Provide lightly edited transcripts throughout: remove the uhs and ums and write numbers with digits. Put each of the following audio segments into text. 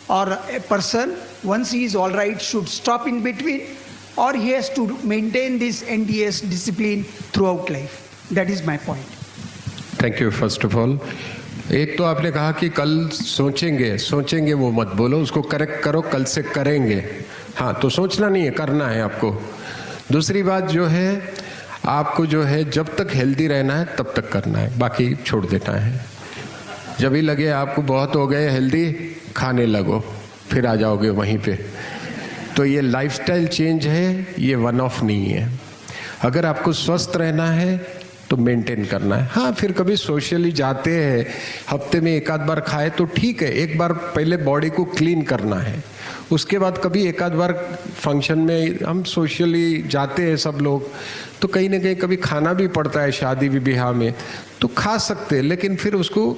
or a person, once he is all right, should stop in between, or he has to maintain this NDS discipline throughout life. That is my point. Thank you first of all. एक तो आपने कहा कि कल सोचेंगे वो मत बोलो, उसको करेक्ट करो, कल से करेंगे। हाँ, तो सोचना नहीं है, करना है आपको। दूसरी बात जो है, आपको जो है जब तक हेल्दी रहना है तब तक करना है, बाकी छोड़ देना है। जब भी लगे आपको बहुत हो गए हेल्दी, खाने लगो, फिर आ जाओगे वहीं पे। तो ये लाइफस्टाइल चेंज है, ये वन ऑफ नहीं है। अगर आपको स्वस्थ रहना है तो मेंटेन करना है। हाँ, फिर कभी सोशली जाते हैं, हफ्ते में एक आध बार खाए तो ठीक है, एक बार पहले बॉडी को क्लीन करना है, उसके बाद कभी एक आध बार फंक्शन में हम सोशली जाते हैं सब लोग, तो कहीं ना कहीं कभी खाना भी पड़ता है शादी विवाह में, तो खा सकते हैं, लेकिन फिर उसको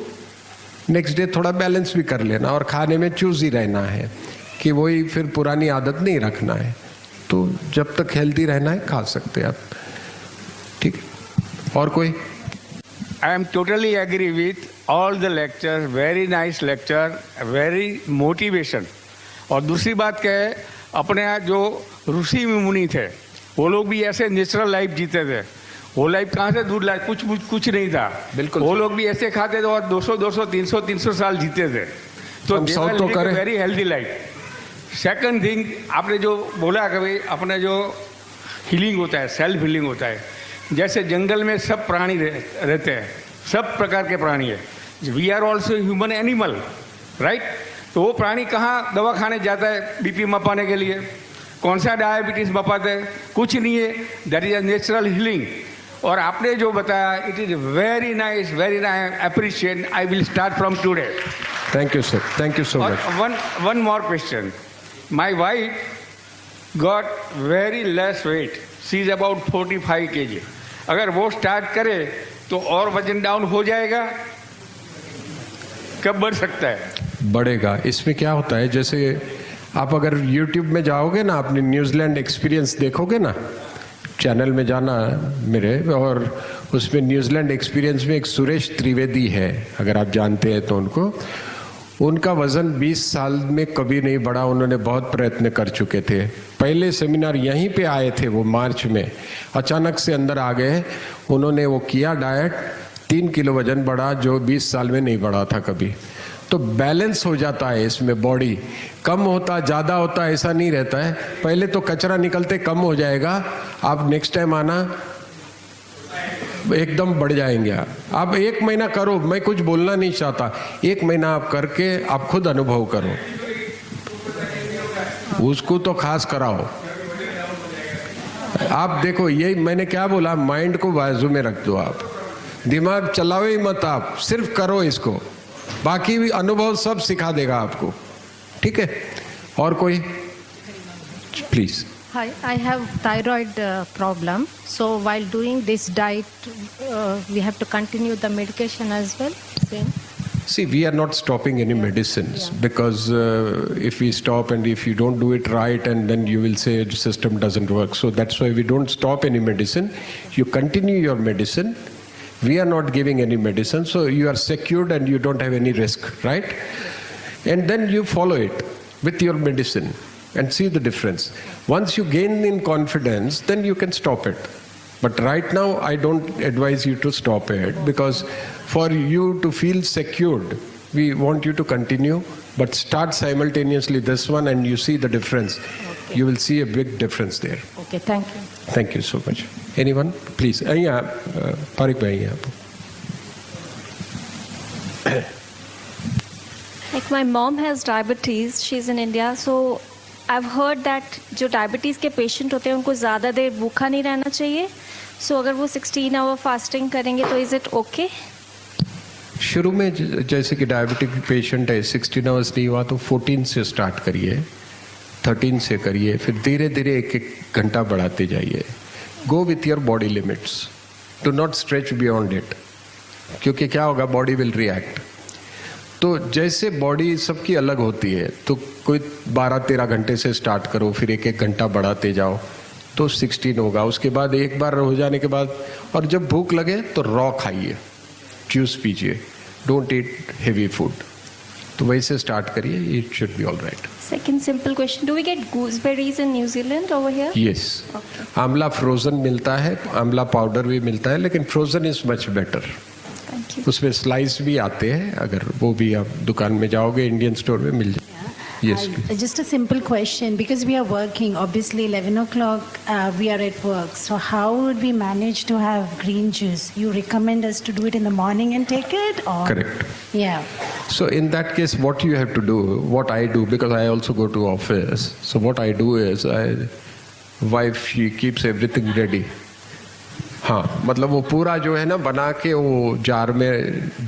नेक्स्ट डे थोड़ा बैलेंस भी कर लेना, और खाने में चूज ही रहना है कि वही फिर पुरानी आदत नहीं रखना है। तो जब तक हेल्दी रहना है खा सकते हैं आप, ठीक है। और कोई? I am totally agree with all the lectures, very nice lecture, very motivation. और दूसरी बात क्या है, अपने यहाँ जो ऋषि मुनि थे वो लोग भी ऐसे नेचुरल लाइफ जीते थे। वो लाइफ कहाँ से दूर लाइफ, कुछ नहीं था, बिल्कुल। वो लोग भी ऐसे खाते थे और 200 300 साल जीते थे। तो very healthy life. Second thing, आपने जो बोला कि भाई अपने जो हीलिंग होता है, सेल्फ हीलिंग होता है, जैसे जंगल में सब प्राणी रहते हैं, सब प्रकार के प्राणी है। We are also human animal, right? तो वो प्राणी कहाँ दवा खाने जाता है बीपी मपाने के लिए? कौन सा डायबिटीज मपाता है? कुछ नहीं है। That is a natural healing. और आपने जो बताया, it is very nice, appreciate. I will start from today. Thank you sir, thank you so much. One more question. My wife got very less weight, she is about 45 kg। अगर वो start करे तो और वजन down हो जाएगा? कब बढ़ सकता है? बढ़ेगा। इसमें क्या होता है, जैसे आप अगर YouTube में जाओगे ना, अपने न्यूजीलैंड एक्सपीरियंस देखोगे ना, चैनल में जाना मेरे, और उसमें न्यूजीलैंड एक्सपीरियंस में एक सुरेश त्रिवेदी है, अगर आप जानते हैं तो उनको, उनका वज़न 20 साल में कभी नहीं बढ़ा। उन्होंने बहुत प्रयत्न कर चुके थे। पहले सेमिनार यहीं पे आए थे वो मार्च में, अचानक से अंदर आ गए। उन्होंने वो किया डाइट, 3 किलो वज़न बढ़ा, जो 20 साल में नहीं बढ़ा था कभी। तो बैलेंस हो जाता है इसमें, बॉडी कम होता ज़्यादा होता ऐसा नहीं रहता है। पहले तो कचरा निकलते कम हो जाएगा, आप नेक्स्ट टाइम आना एकदम बढ़ जाएंगे। आप 1 महीना करो, मैं कुछ बोलना नहीं चाहता, 1 महीना आप करके आप खुद अनुभव करो, उसको तो खास कराओ। आप देखो, ये मैंने क्या बोला, माइंड को बाजू में रख दो, आप दिमाग चलाओ ही मत, आप सिर्फ करो इसको, बाकी भी अनुभव सब सिखा देगा आपको, ठीक है। और कोई? Please. Hi, I have thyroid problem. So while doing this diet, we have to continue the medication as well. Same. See, we are not stopping any medicines, because if we stop and if you don't do it right, and then you will say the system doesn't work. So that's why we don't stop any medicine. You continue your medicine. We are not giving any medicine, so you are secured and you don't have any risk, right? And then you follow it with your medicine and see the difference. Once you gain in confidence, then you can stop it. But right now, I don't advise you to stop it, because for you to feel secured, we want you to continue, but start simultaneously this one and you see the difference. Okay. You will see a big difference there. Okay, thank you. Thank you so much. Anyone? Please. Parik bhai, Like my mom has diabetes, she's in India, so I've heard that जो diabetes के patient होते हैं उनको ज़्यादा देर भूखा नहीं रहना चाहिए। सो अगर वो 16 आवर फास्टिंग करेंगे तो इज़ इट ओके? शुरू में जैसे कि डायबिटिक पेशेंट है, 16 आवर्स नहीं हुआ तो 14 से स्टार्ट करिए, 13 से करिए, फिर धीरे धीरे 1-1 घंटा बढ़ाते जाइए। Go with your body limits, do not stretch beyond it, क्योंकि क्या होगा, बॉडी विल रिएक्ट। तो जैसे बॉडी सबकी अलग होती है, तो कोई 12-13 घंटे से स्टार्ट करो, फिर 1-1 घंटा बढ़ाते जाओ तो 16 होगा। उसके बाद एक बार हो जाने के बाद, और जब भूख लगे तो रॉ खाइए, जूस पीजिए, डोंट ईट हेवी फूड। तो वही से स्टार्ट करिए, it should be all right. Second simple question, do we get gooseberries in New Zealand over here? Yes, Okay. आंवला फ्रोजन मिलता है, आंवला पाउडर भी मिलता है, लेकिन frozen is much better. Thank you. उसमें स्लाइस भी आते हैं, अगर वो भी आप दुकान में जाओगे इंडियन स्टोर में मिल जाए। Yes, Just a simple question, because we are working, obviously 11 o'clock we are at work. So how would we manage to have green juice? You recommend us to do it in the morning and take it, or? Correct. Yeah. So in that case, what you have to do, what I do, because I also go to office. So what I do is, wife she keeps everything ready. हाँ, मतलब वो पूरा जो है ना बना के वो जार में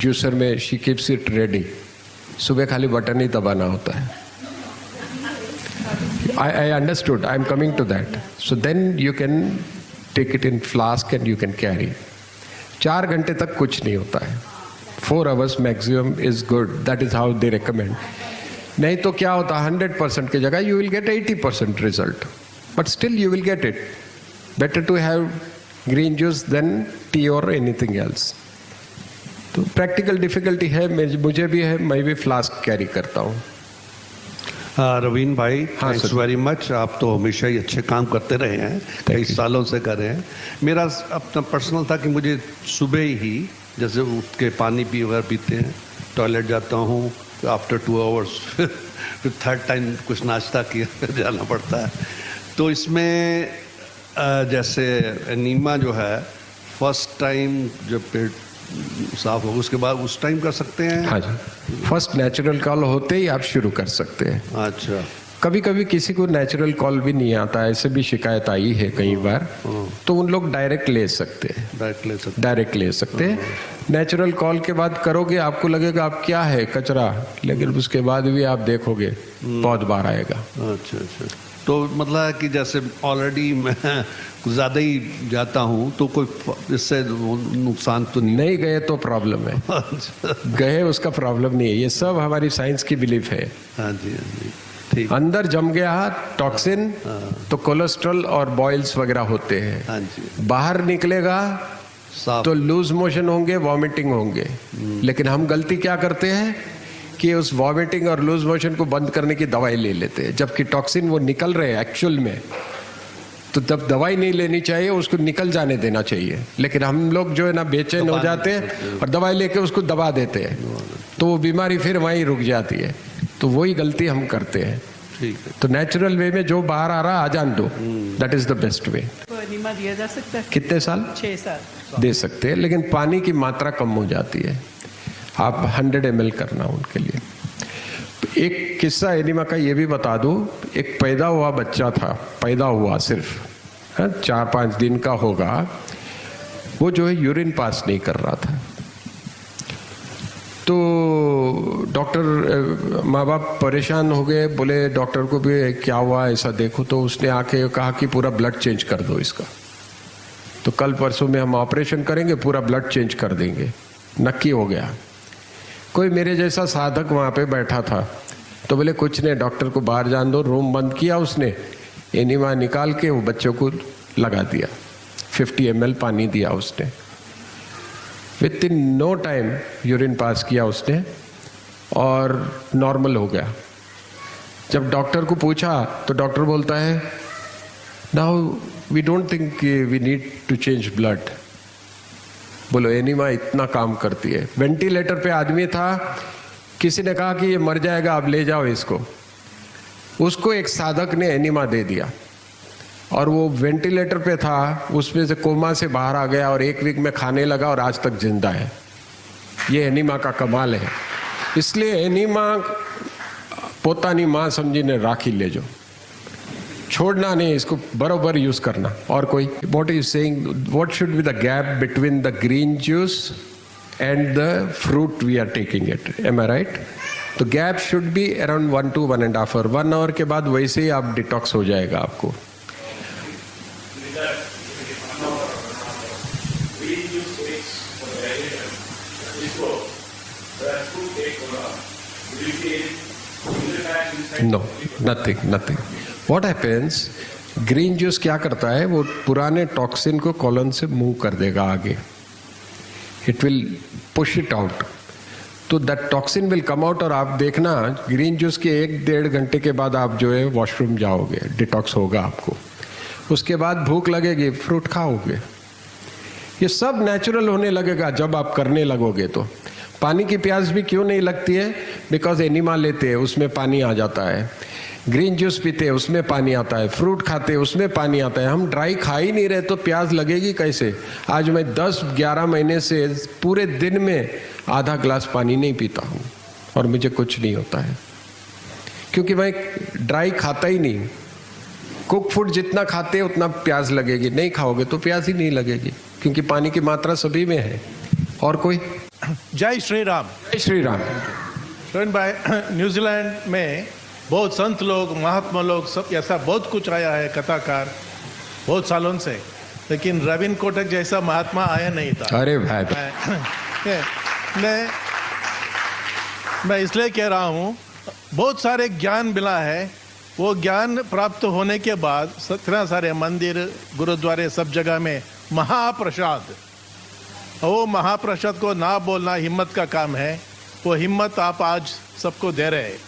जूसर में शी कीप्स इट रेडी। सुबह खाली बटन ही दबाना होता है। I understood. I'm coming to that. So then you can take it in flask and you can carry. 4 घंटे तक कुछ नहीं होता है। 4 hours maximum is good. That is how they recommend. नहीं तो क्या होता है, 100% की जगह you will get 80% result. But still you will get it. Better to have green juice than tea or anything else. तो practical difficulty है, मुझे भी है, मैं भी flask carry करता हूँ। रवीन भाई, हाँ, थैंक्स सर। Very much. आप तो हमेशा ही अच्छे काम करते रहे हैं, कई you. सालों से कर रहे हैं। मेरा अपना पर्सनल था कि मुझे सुबह ही जैसे उठ के पानी वगैरह पीते हैं, टॉयलेट जाता हूँ, आफ्टर 2 hours फिर थर्ड टाइम कुछ नाश्ता किया जाना पड़ता है। तो इसमें जैसे एनीमा जो है, फर्स्ट टाइम जब पेट साफ होगा उसके बाद उस टाइम कर सकते हैं? हाँ जी, फर्स्ट नेचुरल कॉल होते ही आप शुरू कर सकते हैं। अच्छा। कभी कभी किसी को नेचुरल कॉल भी नहीं आता, ऐसे भी शिकायत आई है कई बार, तो उन लोग डायरेक्ट ले सकते हैं, डायरेक्ट ले सकते हैं। नेचुरल कॉल के बाद करोगे, आपको लगेगा आप क्या है कचरा, लेकिन उसके बाद भी आप देखोगे बहुत बार आएगा। अच्छा अच्छा। तो मतलब है कि जैसे ऑलरेडी मैं ज़्यादा ही जाता हूँ तो कोई इससे नुकसान तो नहीं गए तो प्रॉब्लम है, गए उसका प्रॉब्लम नहीं है। ये सब हमारी साइंस की बिलीफ है। हाँ जी, हाँ जी, ठीक। अंदर जम गया टॉक्सिन तो कोलेस्ट्रॉल और बॉइल्स वगैरह होते हैं। हाँ जी। बाहर निकलेगा साफ। तो लूज मोशन होंगे, वॉमिटिंग होंगे। लेकिन हम गलती क्या करते हैं कि उस वॉमिटिंग और लूज मोशन को बंद करने की दवाई ले लेते हैं, जबकि टॉक्सिन वो निकल रहे हैं एक्चुअल में। तो जब दवाई नहीं लेनी चाहिए, उसको निकल जाने देना चाहिए। लेकिन हम लोग जो है ना बेचैन हो जाते हैं और दवाई लेके उसको दबा देते हैं, तो वो बीमारी फिर वहीं रुक जाती है। तो वही गलती हम करते हैं। ठीक है। तो नेचुरल वे में जो बाहर आ रहा आ जान दो, that is the best way. तो एनीमा दिया जा सकता है? कितने साल? 6 साल दे सकते हैं, लेकिन पानी की मात्रा कम हो जाती है। आप 100 ml करना उनके लिए। एक किस्सा एनीमा का ये भी बता दूं। एक पैदा हुआ बच्चा था, पैदा हुआ सिर्फ 4-5 दिन का होगा, वो जो है यूरिन पास नहीं कर रहा था। तो डॉक्टर, माँ बाप परेशान हो गए, बोले डॉक्टर को भी क्या हुआ ऐसा देखो। तो उसने आके कहा कि पूरा ब्लड चेंज कर दो इसका। तो कल परसों में हम ऑपरेशन करेंगे, पूरा ब्लड चेंज कर देंगे। नक्की हो गया। कोई मेरे जैसा साधक वहाँ पे बैठा था, तो बोले कुछ नहीं, डॉक्टर को बाहर जान दो। रूम बंद किया उसने, एनीमा निकाल के वो बच्चों को लगा दिया। 50 ml पानी दिया उसने। Within no time urine pass किया उसने और नॉर्मल हो गया। जब डॉक्टर को पूछा तो डॉक्टर बोलता है, now we don't think we need to change blood. बोलो, एनीमा इतना काम करती है। वेंटिलेटर पे आदमी था, किसी ने कहा कि ये मर जाएगा, आप ले जाओ इसको। उसको एक साधक ने एनीमा दे दिया और वो वेंटिलेटर पे था, उसमें से कोमा से बाहर आ गया और 1 वीक में खाने लगा और आज तक जिंदा है। ये एनीमा का कमाल है। इसलिए एनीमा पोतानी माँ समझीने राखी ले जो, छोड़ना नहीं, इसको बरोबर यूज करना। और कोई what is saying, what should be the gap between the green juice and the fruit we are taking it, am I right? तो gap should be around 1 to 1.5 hour। 1 hour के बाद वैसे ही आप डिटॉक्स हो जाएगा आपको। No, nothing. What happens, green juice क्या करता है, वो पुराने टॉक्सिन को कॉलन से मूव कर देगा आगे। It will push it out. तो that toxin will come out और आप देखना ग्रीन जूस के 1-1.5 घंटे के बाद आप जो है वॉशरूम जाओगे, डिटॉक्स होगा आपको। उसके बाद भूख लगेगी, फ्रूट खाओगे। ये सब नेचुरल होने लगेगा जब आप करने लगोगे। तो पानी की प्यास भी क्यों नहीं लगती है? बिकॉज एनिमा लेते हैं उसमें पानी आ जाता है, ग्रीन जूस पीते हैं उसमें पानी आता है, फ्रूट खाते हैं उसमें पानी आता है। हम ड्राई खा ही नहीं रहे तो प्यास लगेगी कैसे? आज मैं 10-11 महीने से पूरे दिन में आधा ग्लास पानी नहीं पीता हूँ और मुझे कुछ नहीं होता है, क्योंकि मैं ड्राई खाता ही नहीं। कुक फूड जितना खाते हैं उतना प्यास लगेगी, नहीं खाओगे तो प्यास ही नहीं लगेगी, क्योंकि पानी की मात्रा सभी में है। और कोई? जय श्री राम। जय श्री राम। प्रवीण भाई, न्यूजीलैंड में बहुत संत लोग, महात्मा लोग, सब ऐसा बहुत कुछ आया है, कथाकार बहुत सालों से, लेकिन रविन कोटक जैसा महात्मा आया नहीं था। अरे भाई, मैं इसलिए कह रहा हूँ, बहुत सारे ज्ञान मिला है। वो ज्ञान प्राप्त होने के बाद इतना सारे मंदिर, गुरुद्वारे, सब जगह में महाप्रसाद, वो महाप्रसाद को ना बोलना हिम्मत का काम है। वो हिम्मत आप आज सबको दे रहे हैं,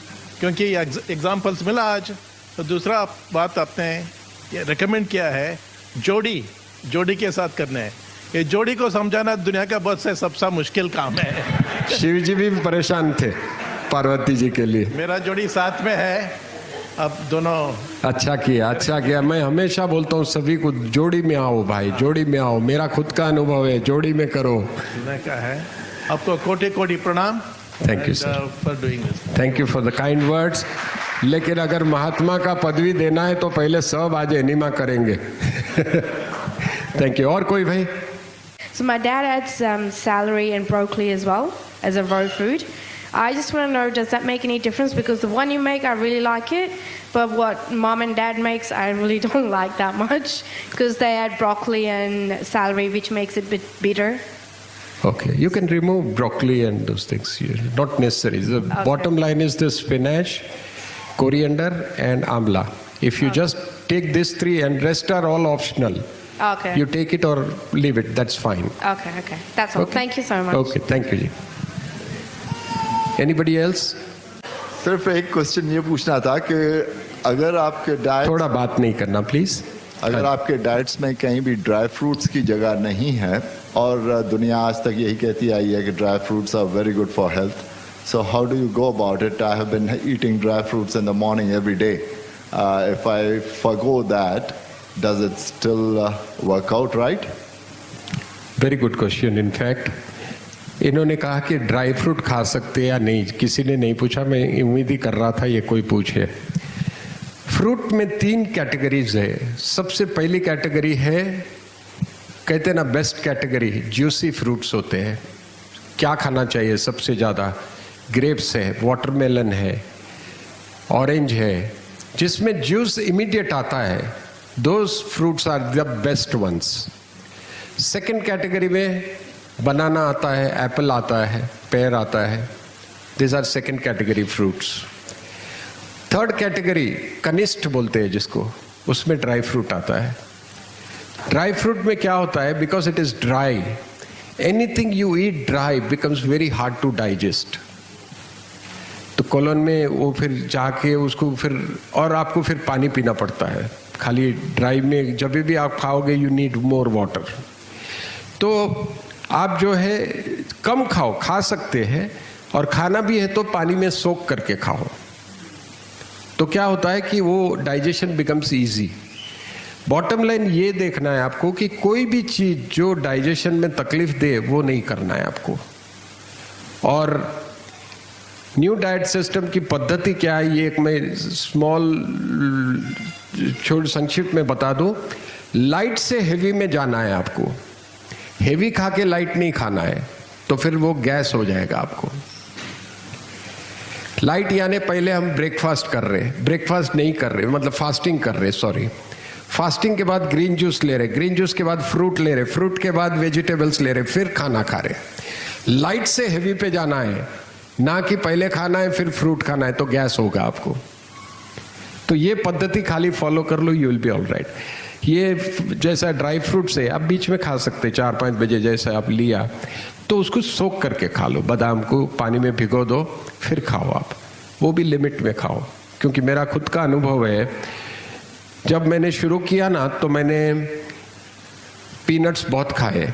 क्योंकि एग्जाम्पल्स मिला आज। तो दूसरा बात आपने रिकमेंड किया है, जोड़ी के साथ करना है। ये जोड़ी को समझाना दुनिया का बहुत से सबसे मुश्किल काम है। शिव जी भी परेशान थे पार्वती जी के लिए। मेरा जोड़ी साथ में है, अब दोनों। अच्छा किया। मैं हमेशा बोलता हूँ सभी को, जोड़ी में आओ भाई, जोड़ी में आओ। मेरा खुद का अनुभव है, जोड़ी में करो। का है। आपको कोटि प्रणाम। Thank you sir for doing this. Thank you for the kind words. लेकिन अगर महात्मा का पदवी देना है तो पहले सब आज एनिमा करेंगे। Thank you. और कोई भाई? So my dad adds celery and broccoli as well as a raw food. I just want to know, does that make any difference? Because the one you make, I really like it, but what mom and dad makes, I really don't like that much, because they add broccoli and celery, which makes it a bit bitter. Okay, you can remove broccoli and those things. Not necessary. The bottom line is the spinach, coriander, and amla. If you just take these three, and rest are all optional. Okay. You take it or leave it. That's fine. Okay. That's all. Okay. Thank you so much. Okay, thank you ji. Anybody else? सिर्फ एक question ये पूछना था कि अगर आपके diet, थोड़ा बात नहीं करना प्लीज। अगर आपके डाइट्स में कहीं भी ड्राई फ्रूट्स की जगह नहीं है, और दुनिया आज तक यही कहती आई है कि dry fruits are very good for health, so how do you go about it? I have been eating dry fruits in the morning every day. If I forgo that, does it still work out right? Very good question. In fact, इन्होंने कहा कि dry fruit खा सकते हैं या नहीं, किसी ने नहीं पूछा। मैं उम्मीद ही कर रहा था ये कोई पूछे। फ्रूट में 3 कैटेगरीज है। सबसे पहली कैटेगरी है, कहते हैं ना बेस्ट कैटेगरी, जूसी फ्रूट्स होते हैं। क्या खाना चाहिए सबसे ज़्यादा? ग्रेप्स है, वाटरमेलन है, ऑरेंज है, जिसमें जूस इमीडिएट आता है। Those fruits are the best ones. Second category में बनाना आता है, एप्पल आता है, पेयर आता है। These are second category fruits. Third category कनिष्ठ बोलते हैं जिसको, उसमें ड्राई फ्रूट आता है। ड्राई फ्रूट में क्या होता है? Because it is dry, anything you eat dry becomes very hard to digest. तो कोलन में वो फिर जाके उसको फिर, और आपको फिर पानी पीना पड़ता है। खाली ड्राई में जब भी आप खाओगे यू नीड मोर वाटर। तो आप जो है कम खाओ, खा सकते हैं, और खाना भी है तो पानी में सोक करके खाओ। तो क्या होता है कि वो digestion becomes easy. Bottom line ये देखना है आपको कि कोई भी चीज़ जो डाइजेशन में तकलीफ दे वो नहीं करना है आपको। और न्यू डाइट सिस्टम की पद्धति क्या है, ये एक मैं छोड़ संक्षिप्त में बता दूं। लाइट से हेवी में जाना है आपको, हेवी खा के लाइट नहीं खाना है, तो फिर वो गैस हो जाएगा आपको। लाइट यानी पहले हम ब्रेकफास्ट कर रहे, ब्रेकफास्ट नहीं कर रहे, मतलब फास्टिंग कर रहे, सॉरी। फास्टिंग के बाद ग्रीन जूस ले रहे, ग्रीन जूस के बाद फ्रूट ले रहे, फ्रूट के बाद वेजिटेबल्स ले रहे, फिर खाना खा रहे। लाइट से हेवी पे जाना है, ना कि पहले खाना है फिर फ्रूट खाना है, तो गैस होगा आपको। तो ये पद्धति खाली फॉलो कर लो, you will be all right. ये जैसा ड्राई फ्रूट्स है आप बीच में खा सकते, 4-5 बजे जैसा आप लिया, तो उसको सोख करके खा लो, बादाम को पानी में भिगो दो फिर खाओ आप, वो भी लिमिट में खाओ। क्योंकि मेरा खुद का अनुभव है, जब मैंने शुरू किया ना तो मैंने पीनट्स बहुत खाए,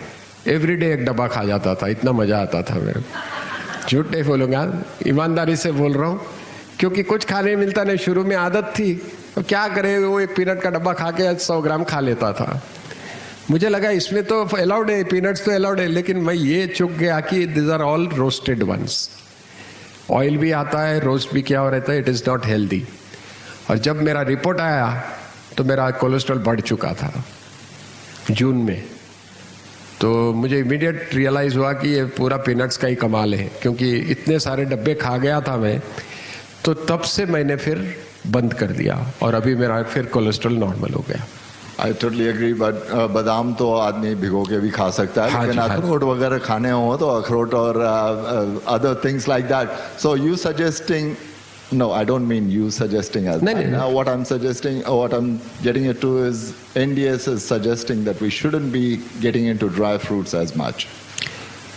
एवरीडे एक डब्बा खा जाता था, इतना मजा आता था मेरे को। झूठ नहीं बोलूँगा, ईमानदारी से बोल रहा हूँ, क्योंकि कुछ खाने मिलता नहीं, शुरू में आदत थी, तो क्या करे, वो एक पीनट का डब्बा खा के 100 ग्राम खा लेता था। मुझे लगा इसमें तो अलाउड है, पीनट्स तो अलाउड है, लेकिन मैं ये चूक गया कि this are all roasted ones, oil भी आता है, रोस्ट भी किया हुआ रहता है, इट इज़ नॉट हेल्दी। और जब मेरा रिपोर्ट आया तो मेरा कोलेस्ट्रॉल बढ़ चुका था जून में, तो मुझे इमीडिएट रियलाइज़ हुआ कि ये पूरा पीनट्स का ही कमाल है, क्योंकि इतने सारे डब्बे खा गया था मैं। तो तब से मैंने फिर बंद कर दिया और अभी मेरा फिर कोलेस्ट्रॉल नॉर्मल हो गया। आई टोटली एग्री, बट बादाम तो आदमी भिगो के भी खा सकता है, लेकिन अखरोट वगैरह खाने हो तो अखरोट और other things like that. So you suggesting, no, I don't mean you suggesting as no. What I'm suggesting, what I'm getting it to is NDS is suggesting that we shouldn't be getting into dry fruits as much.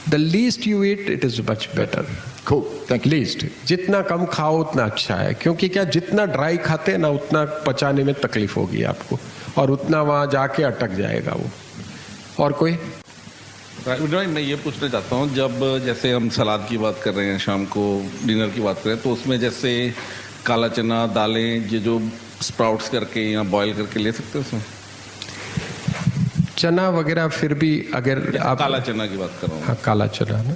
The least you eat, it is much better. Cool, thank you. Least, जितना कम खाओ उतना अच्छा है, क्योंकि क्या जितना dry खाते हैं ना उतना पचाने में तकलीफ होगी आपको, और उतना वहाँ जाके अटक जाएगा वो। और कोई? मैं ये पूछना चाहता हूँ, जब जैसे हम सलाद की बात कर रहे हैं, शाम को डिनर की बात करें, तो उसमें जैसे काला चना, दालें, ये जो स्प्राउट्स करके या बॉईल करके ले सकते हैं उसमें? चना वगैरह फिर भी अगर आप काला चना की बात कर रहा हूँ। हाँ, काला चना ना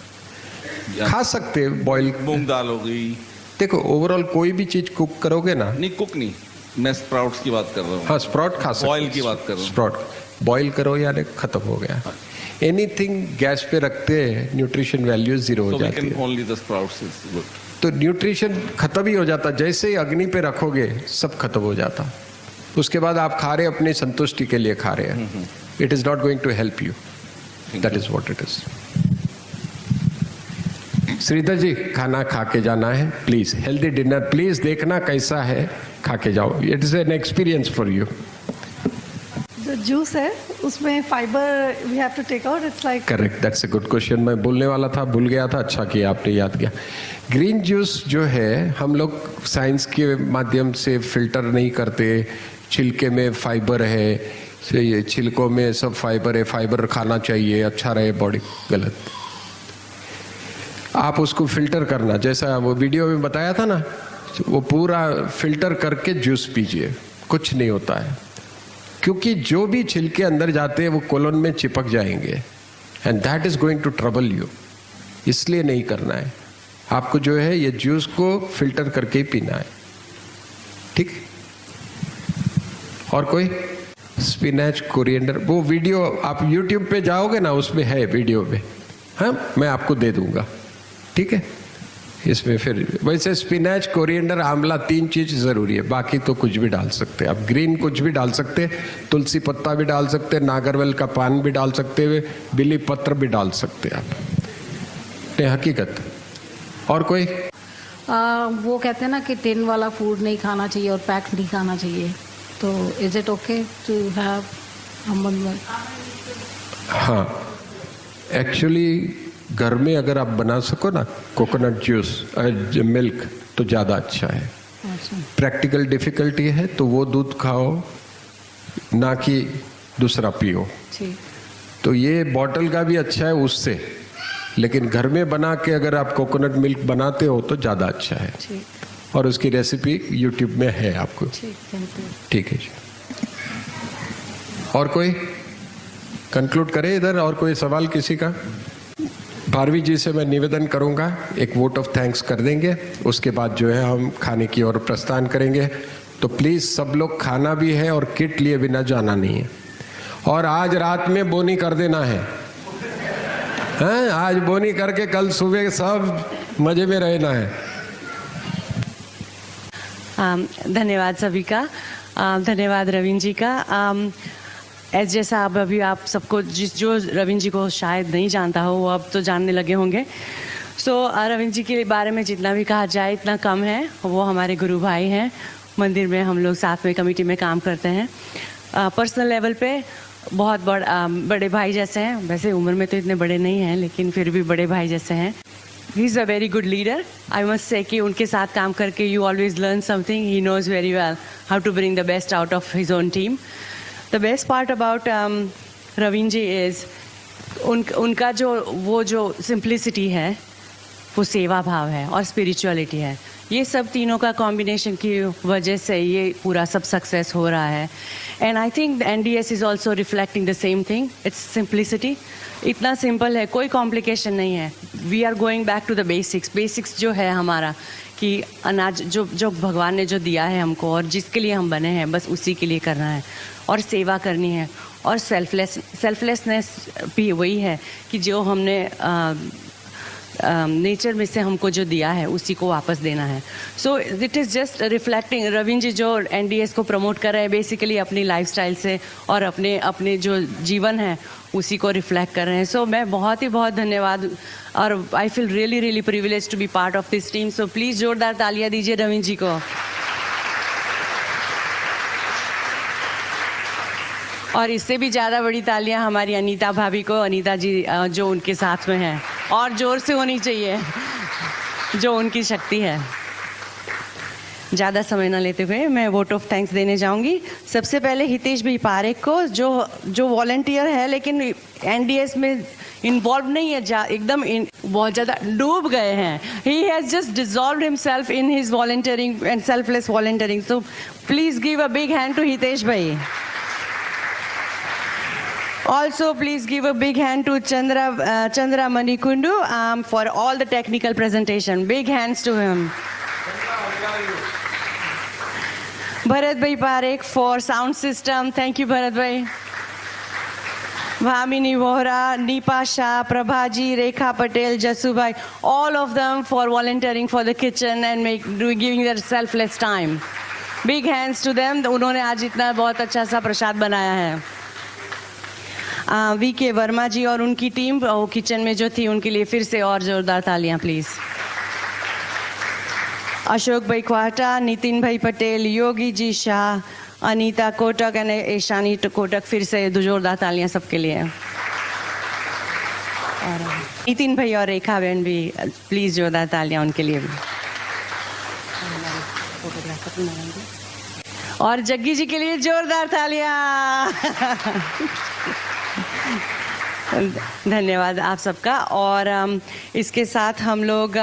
खा सकते हैं, बॉईल। मूंग दाल हो गई। देखो ओवरऑल कोई भी चीज कुक करोगे ना, नहीं कुक नहीं, मैं स्प्राउट्स की बात कर रहा हूँ। हाँ, स्प्राउट खा सकते, बॉईल की बात कर रहा हूँ। स्प्राउट बॉईल करो यार, खत्म हो गया। एनीथिंग गैस पे रखते हैं न्यूट्रिशन वैल्यू जीरो हो जाती है। Only the sprouts is good. तो न्यूट्रिशन खत्म ही हो जाता, जैसे ही अग्नि पे रखोगे सब खत्म हो जाता। उसके बाद आप खा रहे अपनी संतुष्टि के लिए खा रहे हैं, it is not going to help you, that is what it is. Shridhar ji, खाना खा के जाना है प्लीज, हेल्दी डिनर प्लीज, देखना कैसा है, खा के जाओ, it is an experience for you. जो जूस है उसमें fibre we have to take out, it's like correct, that's a good question, मैं बोलने वाला था, भूल गया था, अच्छा किया आपने याद किया। ग्रीन जूस जो है हम लोग साइंस के माध्यम से फिल्टर नहीं करते, छिलके में फाइबर है, ये छिलकों में सब फाइबर है, फाइबर खाना चाहिए, अच्छा रहे बॉडी, गलत। आप उसको फिल्टर करना, जैसा वो वीडियो में बताया था ना, वो पूरा फिल्टर करके जूस पीजिए, कुछ नहीं होता है, क्योंकि जो भी छिलके अंदर जाते हैं वो कोलन में चिपक जाएंगे, and that is going to trouble you, इसलिए नहीं करना है आपको। जो है ये जूस को फिल्टर करके ही पीना है, ठीक। और कोई? स्पिनच, कोरिएंडर, वो वीडियो आप YouTube पे जाओगे ना, उसमें है वीडियो में, हाँ मैं आपको दे दूंगा, ठीक है। इसमें फिर वैसे स्पिनच, कोरिएंडर, आंवला, 3 चीज जरूरी है, बाकी तो कुछ भी डाल सकते हैं आप। ग्रीन कुछ भी डाल सकते हैं, तुलसी पत्ता भी डाल सकते हैं, नागरवेल का पान भी डाल सकते हैं, बिली पत्र भी डाल सकते हैं आप, ये हकीकत। और कोई? वो कहते हैं ना कि टिन वाला फूड नहीं खाना चाहिए और पैक नहीं खाना चाहिए, तो is it okay to have अमन? हाँ, एक्चुअली घर में अगर आप बना सको ना कोकोनट जूस, मिल्क, तो ज़्यादा अच्छा है। प्रैक्टिकल डिफिकल्टी है तो वो दूध खाओ, ना कि दूसरा पियो। तो ये बॉटल का भी अच्छा है उससे, लेकिन घर में बना के अगर आप कोकोनट मिल्क बनाते हो तो ज़्यादा अच्छा है, और उसकी रेसिपी यूट्यूब में है आपको, ठीक है जी। और कोई कंक्लूड करे इधर? और कोई सवाल किसी का? भारवी जी से मैं निवेदन करूंगा, एक वोट ऑफ थैंक्स कर देंगे, उसके बाद जो है हम खाने की ओर प्रस्थान करेंगे। तो प्लीज सब लोग खाना भी है और किट लिए बिना जाना नहीं है, और आज रात में बोनी कर देना है, हाँ आज बोनी करके कल सुबह सब मजे में रहना है। धन्यवाद सभी का, धन्यवाद रवीन जी का। जैसा अभी आप सबको जो रवीन जी को शायद नहीं जानता हो वो अब तो जानने लगे होंगे। रवीन जी के बारे में जितना भी कहा जाए इतना कम है। वो हमारे गुरु भाई हैं, मंदिर में हम लोग साथ में कमेटी में काम करते हैं। पर्सनल लेवल पे बहुत बड़े भाई जैसे हैं। वैसे उम्र में तो इतने बड़े नहीं हैं, लेकिन फिर भी बड़े भाई जैसे हैं। He is a very good leader. I must say कि उनके साथ काम करके you always learn something. He knows very well how to bring the best out of his own team. The best part about Raveen ji is उनका जो simplicity है, वो सेवा भाव है और स्पिरिचुअलिटी है। ये सब तीनों का कॉम्बिनेशन की वजह से ये पूरा सब सक्सेस हो रहा है। And I think NDS is also reflecting the same thing. It's simplicity. इतना सिंपल है, कोई कॉम्प्लिकेशन नहीं है। We are going back to the basics. Basics जो है हमारा कि अनाज जो भगवान ने जो दिया है हमको और जिसके लिए हम बने हैं, बस उसी के लिए करना है और सेवा करनी है। और सेल्फलेसनेस भी वही है कि जो हमने नेचर में से हमको जो दिया है उसी को वापस देना है। So it is just reflecting. Raveen ji जो NDS को प्रमोट कर रहे हैं बेसिकली अपनी लाइफस्टाइल से और अपने जो जीवन है उसी को रिफ्लेक्ट कर रहे हैं। सो मैं बहुत धन्यवाद और I feel really privilege to be part of this team. So please जोरदार तालियां दीजिए रवीन जी को। और इससे भी ज़्यादा बड़ी तालियां हमारी अनीता भाभी को। अनीता जी जो उनके साथ में हैं, और ज़ोर से होनी चाहिए जो उनकी शक्ति है। ज़्यादा समय न लेते हुए मैं वोट ऑफ थैंक्स देने जाऊंगी। सबसे पहले हितेश भाई पारेख को, जो वॉलंटियर है लेकिन NDS में इन्वॉल्व नहीं है, एकदम बहुत ज़्यादा डूब गए हैं। He has just dissolved himself in his volunteering and selfless volunteering. So please give a big hand to Hitesh भाई। Also, please give a big hand to Chandra Manikundu for all the technical presentation. Big hands to him. Bharat Bhai Parekh for sound system. Thank you, Bharat Bhai. Bhamini Vohra, Nipa Shah, Prabhaji, Rekha Patel, Jasu Bhai, all of them for volunteering for the kitchen and giving their selfless time. Big hands to them. उन्होंने आज इतना बहुत अच्छा सा प्रसाद बनाया है। VK Verma जी और उनकी टीम वो किचन में जो थी उनके लिए फिर से और जोरदार तालियां प्लीज। अशोक भाई क्वाटा, नितिन भाई पटेल, योगी जी शाह, अनीता कोटक एंड ईशानी कोटक, फिर से जोरदार तालियां सबके लिए। और नितिन भाई और रेखा बहन भी प्लीज जोरदार तालियां उनके लिए भी। और जग्गी जी के लिए जोरदार तालियां। धन्यवाद आप सबका। और इसके साथ हम लोग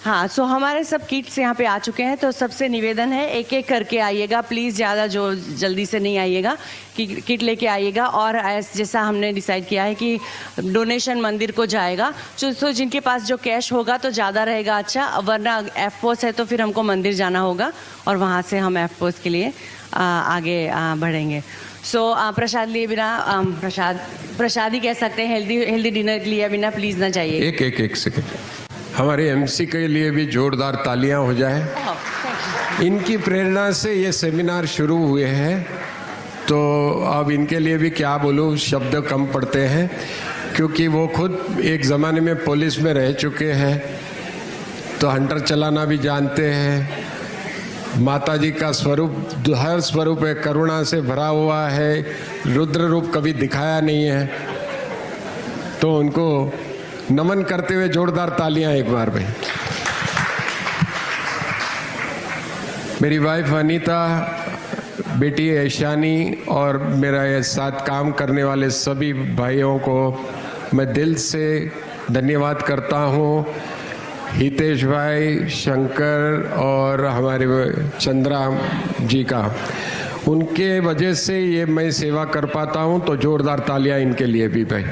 हाँ, सो हमारे सब किट्स यहाँ पे आ चुके हैं। तो सबसे निवेदन है एक एक करके आइएगा प्लीज़, ज़्यादा जो जल्दी से नहीं आइएगा कि किट लेके आइएगा। और जैसा हमने डिसाइड किया है कि डोनेशन मंदिर को जाएगा। सो जिनके पास जो कैश होगा तो ज़्यादा रहेगा अच्छा, वरना एफपोस है तो फिर हमको मंदिर जाना होगा और वहाँ से हम एफपोस के लिए आगे बढ़ेंगे। सो प्रसाद लिए बिना प्रसाद ही कह सकते हैं, हेल्दी डिनर लिए बिना प्लीज़ ना जाइए। एक सेकेंड, हमारे MC के लिए भी जोरदार तालियां हो जाए। इनकी प्रेरणा से ये सेमिनार शुरू हुए हैं, तो अब इनके लिए भी क्या बोलूं, शब्द कम पड़ते हैं, क्योंकि वो खुद एक ज़माने में पुलिस में रह चुके हैं, तो हंटर चलाना भी जानते हैं। माता जी का स्वरूप हर स्वरूप है, करुणा से भरा हुआ है, रुद्र रूप कभी दिखाया नहीं है। तो उनको नमन करते हुए जोरदार तालियां एक बार भाई। मेरी वाइफ अनीता, बेटी ऐशानी और मेरा ये साथ काम करने वाले सभी भाइयों को मैं दिल से धन्यवाद करता हूँ। हितेश भाई, शंकर और हमारे चंद्रा जी का, उनके वजह से ये मैं सेवा कर पाता हूँ, तो जोरदार तालियां इनके लिए भी भाई।